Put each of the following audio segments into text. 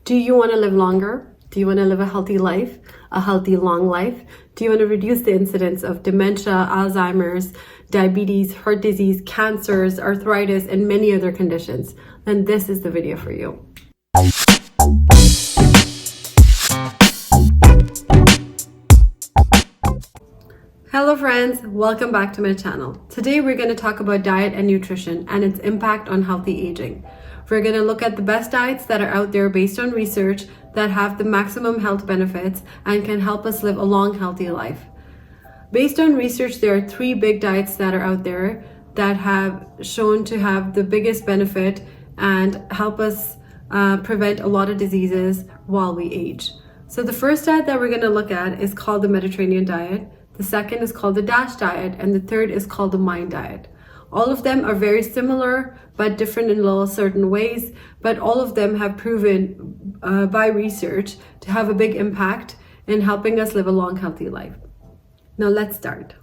Do you want to live longer? Do you want to live a healthy life, a healthy long life? Do you want to reduce the incidence of dementia, Alzheimer's, diabetes, heart disease, cancers, arthritis, and many other conditions? Then this is the video for you. Hello friends, welcome back to my channel. Today we're going to talk about diet and nutrition and its impact on healthy aging. We're going to look at the best diets that are out there based on research that have the maximum health benefits and can help us live a long, healthy life. Based on research, there are 3 big diets that are out there that have shown to have the biggest benefit and help us prevent a lot of diseases while we age. So the first diet that we're going to look at is called the Mediterranean diet. The second is called the DASH diet, and the third is called the MIND diet. All of them are very similar, but different in little certain ways, but all of them have proven by research to have a big impact in helping us live a long, healthy life. Now let's start.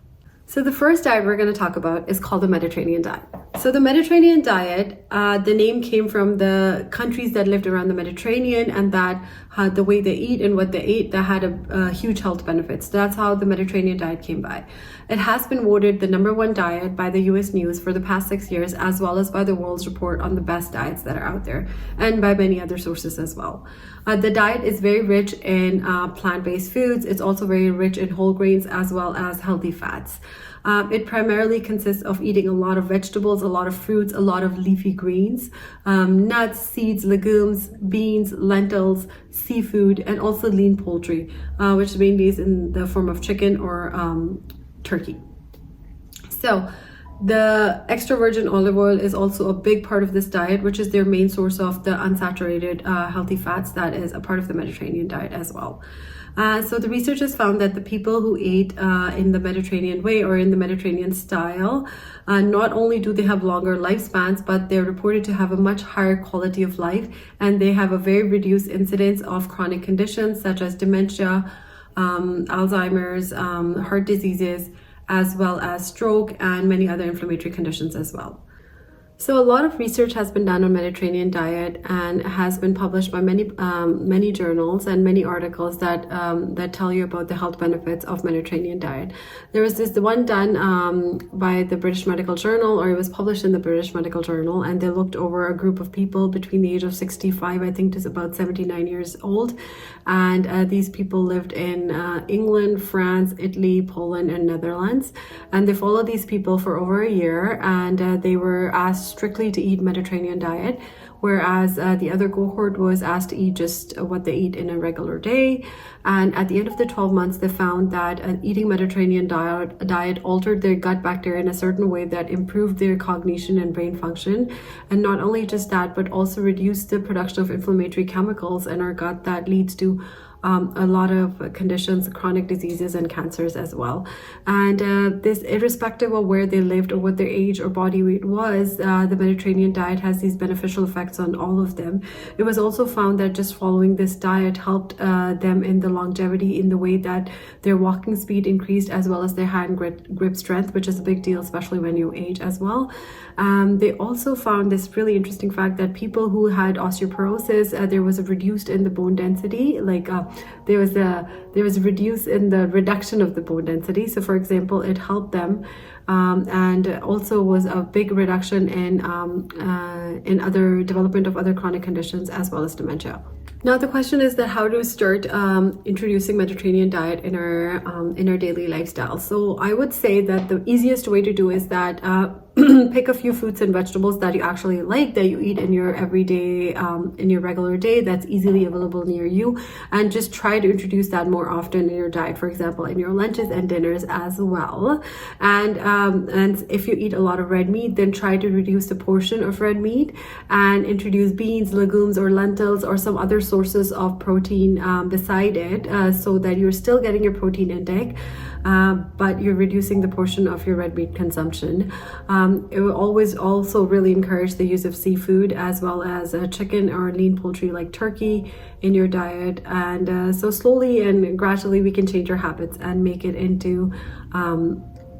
So the first diet we're going to talk about is called the Mediterranean diet. So the Mediterranean diet, the name came from the countries that lived around the Mediterranean, and that had the way they eat and what they ate that had a huge health benefits. That's how the Mediterranean diet came by. It has been voted the #1 diet by the US News for the past 6 years, as well as by the World's Report on the best diets that are out there, and by many other sources as well. The diet is very rich in plant-based foods. It's also very rich in whole grains as well as healthy fats. It primarily consists of eating a lot of vegetables, a lot of fruits, a lot of leafy greens, nuts, seeds, legumes, beans, lentils, seafood, and also lean poultry, which mainly is in the form of chicken or turkey. So the extra virgin olive oil is also a big part of this diet, which is their main source of the unsaturated healthy fats that is a part of the Mediterranean diet as well. So the research has found that the people who ate in the Mediterranean way or in the Mediterranean style, not only do they have longer lifespans, but they're reported to have a much higher quality of life, and they have a very reduced incidence of chronic conditions such as dementia, Alzheimer's, heart diseases, as well as stroke and many other inflammatory conditions as well. So a lot of research has been done on Mediterranean diet and has been published by many journals and many articles that tell you about the health benefits of Mediterranean diet. There was the one done by the British Medical Journal, or it was published in the British Medical Journal, and they looked over a group of people between the age of 65, I think, to about 79 years old, and these people lived in England, France, Italy, Poland, and Netherlands, and they followed these people for over a year, and they were asked strictly to eat Mediterranean diet, whereas the other cohort was asked to eat just what they eat in a regular day. And at the end of the 12 months, they found that eating Mediterranean diet altered their gut bacteria in a certain way that improved their cognition and brain function. And not only just that, but also reduced the production of inflammatory chemicals in our gut that leads to a lot of conditions, chronic diseases, and cancers as well. And this, irrespective of where they lived or what their age or body weight was, the Mediterranean diet has these beneficial effects on all of them. It was also found that just following this diet helped them in the longevity, in the way that their walking speed increased, as well as their hand grip strength, which is a big deal, especially when you age as well. They also found this really interesting fact that people who had osteoporosis, there was a reduced in the bone density, there was a reduce in the reduction of the bone density. So for example, it helped them, and also was a big reduction in other development of other chronic conditions as well as dementia. Now the question is that how to start introducing Mediterranean diet in our daily lifestyle. So I would say that the easiest way to do is that pick a few fruits and vegetables that you actually like, that you eat in your everyday, in your regular day, that's easily available near you, and just try to introduce that more often in your diet, for example, in your lunches and dinners as well. And if you eat a lot of red meat, then try to reduce the portion of red meat and introduce beans, legumes, or lentils, or some other sources of protein beside it, so that you're still getting your protein intake, but you're reducing the portion of your red meat consumption. It will always also really encourage the use of seafood, as well as chicken or lean poultry like turkey in your diet. And so slowly and gradually we can change our habits and make it into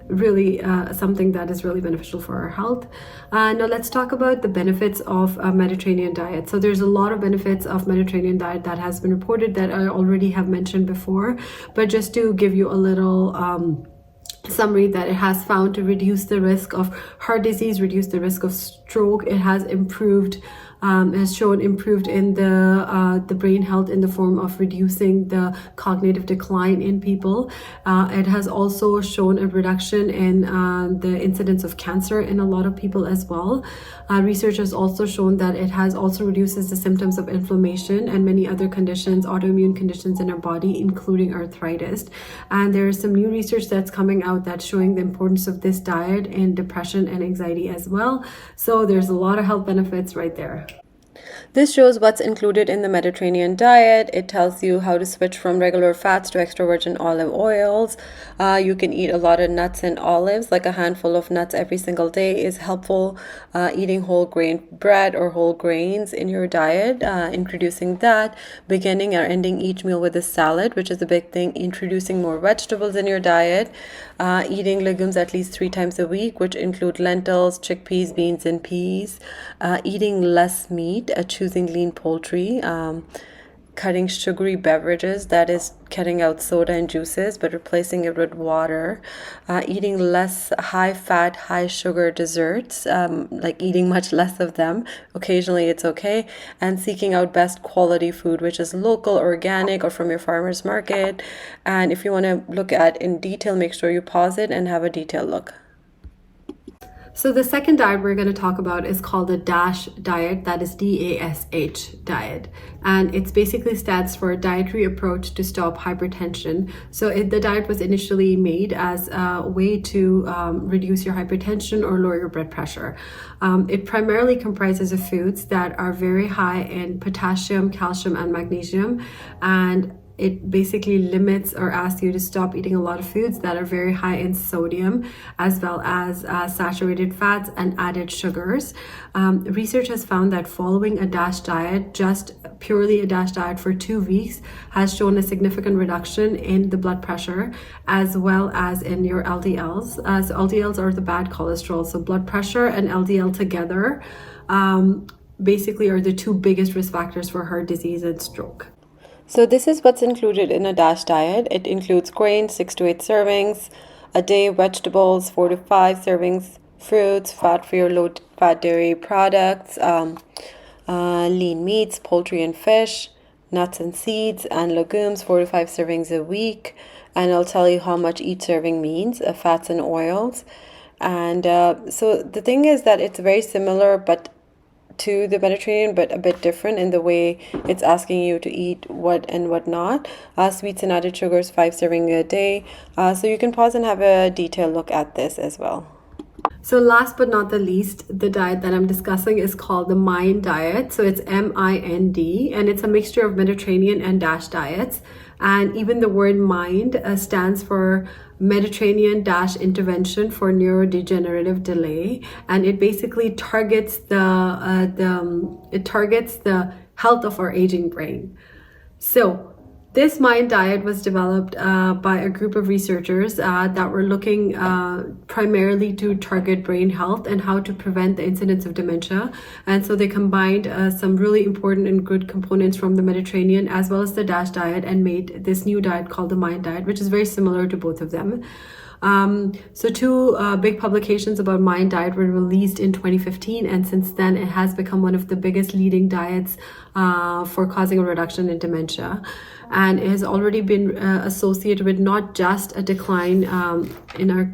really something that is really beneficial for our health. Now let's talk about the benefits of a Mediterranean diet. So there's a lot of benefits of Mediterranean diet that has been reported that I already have mentioned before, but just to give you a little summary, that it has found to reduce the risk of heart disease, reduce the risk of stroke. It has improved, has shown improved in the brain health in the form of reducing the cognitive decline in people. It has also shown a reduction in the incidence of cancer in a lot of people as well. Research has also shown that it has also reduces the symptoms of inflammation and many other conditions, autoimmune conditions in our body, including arthritis. And there is some new research that's coming out that's showing the importance of this diet in depression and anxiety as well. So there's a lot of health benefits right there. This shows what's included in the Mediterranean diet. It tells you how to switch from regular fats to extra virgin olive oils. You can eat a lot of nuts and olives, like a handful of nuts every single day is helpful. Eating whole grain bread or whole grains in your diet, introducing that, beginning or ending each meal with a salad, which is a big thing, introducing more vegetables in your diet, eating legumes at least 3 times a week, which include lentils, chickpeas, beans, and peas, eating less meat, choosing lean poultry, cutting sugary beverages, that is cutting out soda and juices but replacing it with water, eating less high fat, high sugar desserts, like eating much less of them. Occasionally it's okay. And seeking out best quality food, which is local, organic, or from your farmer's market. And if you want to look at in detail, make sure you pause it and have a detailed look. So the second diet we're going to talk about is called the DASH diet, that is DASH diet. And it basically stands for Dietary Approach to Stop Hypertension. So the diet was initially made as a way to reduce your hypertension or lower your blood pressure. It primarily comprises of foods that are very high in potassium, calcium, and magnesium, and it basically limits or asks you to stop eating a lot of foods that are very high in sodium, as well as saturated fats and added sugars. Research has found that following a DASH diet, just purely a DASH diet for 2 weeks, has shown a significant reduction in the blood pressure, as well as in your LDLs. So LDLs are the bad cholesterol. So blood pressure and LDL together basically are the 2 biggest risk factors for heart disease and stroke. So this is what's included in a DASH diet. It includes grains, 6 to 8 servings a day, vegetables, 4 to 5 servings, fruits, fat-free or low-fat dairy products, lean meats, poultry and fish, nuts and seeds, and legumes, 4 to 5 servings a week. And I'll tell you how much each serving means, fats and oils. And so the thing is that it's very similar to the Mediterranean, but a bit different in the way it's asking you to eat what and what not. Sweets and added sugars, 5 servings a day. So you can pause and have a detailed look at this as well. So last but not the least, the diet that I'm discussing is called the MIND diet. So it's MIND, and it's a mixture of Mediterranean and DASH diets. And even the word MIND stands for Mediterranean Dash Intervention for Neurodegenerative Delay, and it basically targets the health of our aging brain. So this MIND diet was developed by a group of researchers that were looking primarily to target brain health and how to prevent the incidence of dementia. And so they combined some really important and good components from the Mediterranean as well as the DASH diet and made this new diet called the MIND diet, which is very similar to both of them. So 2 big publications about MIND diet were released in 2015, and since then it has become one of the biggest leading diets for causing a reduction in dementia. And it has already been associated with not just a decline in our,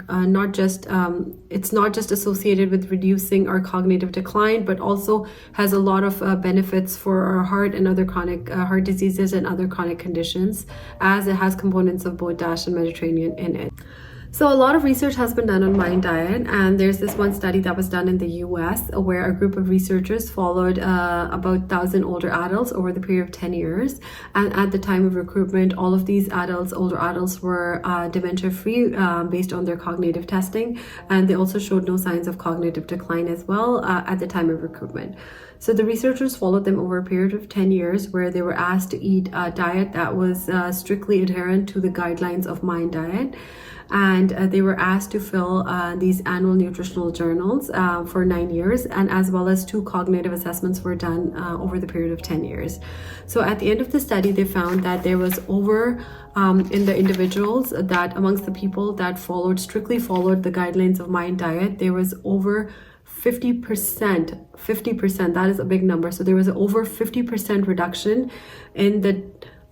it's not just associated with reducing our cognitive decline, but also has a lot of benefits for our heart and other chronic heart diseases and other chronic conditions, as it has components of both DASH and Mediterranean in it. So a lot of research has been done on MIND diet, and there's this one study that was done in the US where a group of researchers followed about 1,000 older adults over the period of 10 years. And at the time of recruitment, all of these older adults were dementia-free based on their cognitive testing, and they also showed no signs of cognitive decline as well at the time of recruitment. So the researchers followed them over a period of 10 years where they were asked to eat a diet that was strictly adherent to the guidelines of Mind Diet. And they were asked to fill these annual nutritional journals for 9 years, and as well as 2 cognitive assessments were done over the period of 10 years. So at the end of the study, they found that there was in the individuals, that amongst the people that strictly followed the guidelines of Mind Diet, there was over 50%, that is a big number. So there was over 50% reduction in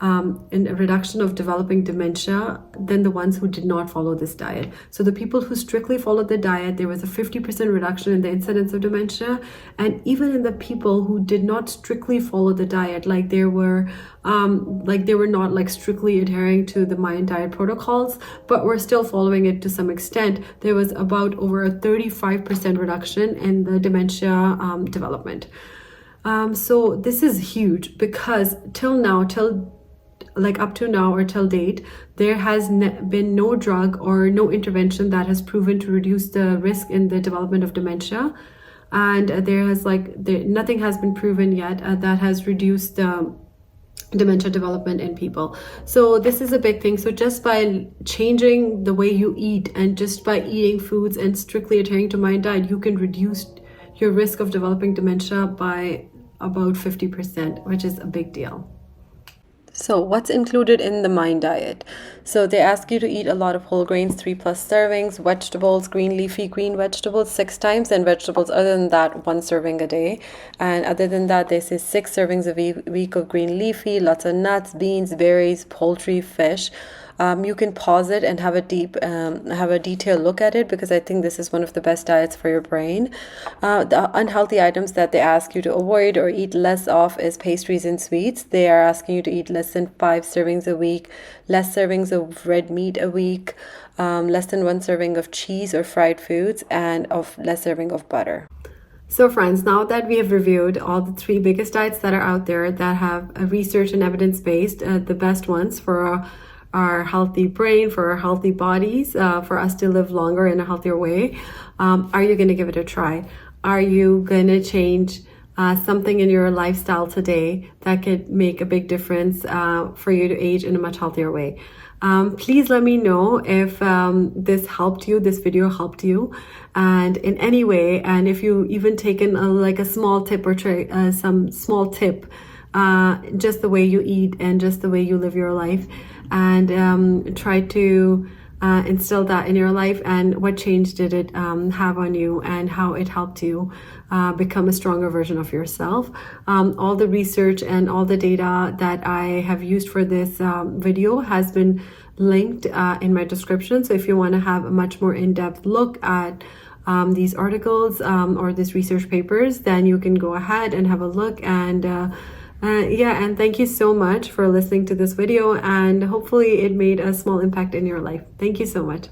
a reduction of developing dementia than the ones who did not follow this diet. So the people who strictly followed the diet, there was a 50% reduction in the incidence of dementia. And even in the people who did not strictly follow the diet, they were not strictly adhering to the Mind Diet protocols, but were still following it to some extent, there was about over a 35% reduction in the dementia development. So this is huge, because up to now or till date, there has been no drug or no intervention that has proven to reduce the risk in the development of dementia. And nothing has been proven yet that has reduced the dementia development in people. So this is a big thing. So just by changing the way you eat, and just by eating foods and strictly adhering to Mind Diet, you can reduce your risk of developing dementia by about 50%, which is a big deal. So what's included in the Mind Diet? So they ask you to eat a lot of whole grains, 3+ servings, vegetables, green vegetables 6 times, and vegetables other than that 1 serving a day. And other than that, they say 6 servings a week of green leafy, lots of nuts, beans, berries, poultry, fish. You can pause it and have a detailed look at it, because I think this is one of the best diets for your brain. The unhealthy items that they ask you to avoid or eat less of is pastries and sweets. They are asking you to eat less than 5 servings a week, less servings of red meat a week, less than 1 serving of cheese or fried foods, and of less serving of butter. So friends, now that we have reviewed all the 3 biggest diets that are out there that have research and evidence-based, the best ones for our healthy brain, for our healthy bodies, for us to live longer in a healthier way, are you going to give it a try? Are you going to change something in your lifestyle today that could make a big difference for you to age in a much healthier way? Please let me know if this video helped you, and in any way, and if you even taken a small tip or some small tip, just the way you eat and just the way you live your life, and try to instill that in your life, and what change did it have on you, and how it helped you become a stronger version of yourself. All the research and all the data that I have used for this video has been linked in my description. So if you want to have a much more in-depth look at these articles or these research papers, then you can go ahead and have a look. And and thank you so much for listening to this video, and hopefully it made a small impact in your life. Thank you so much.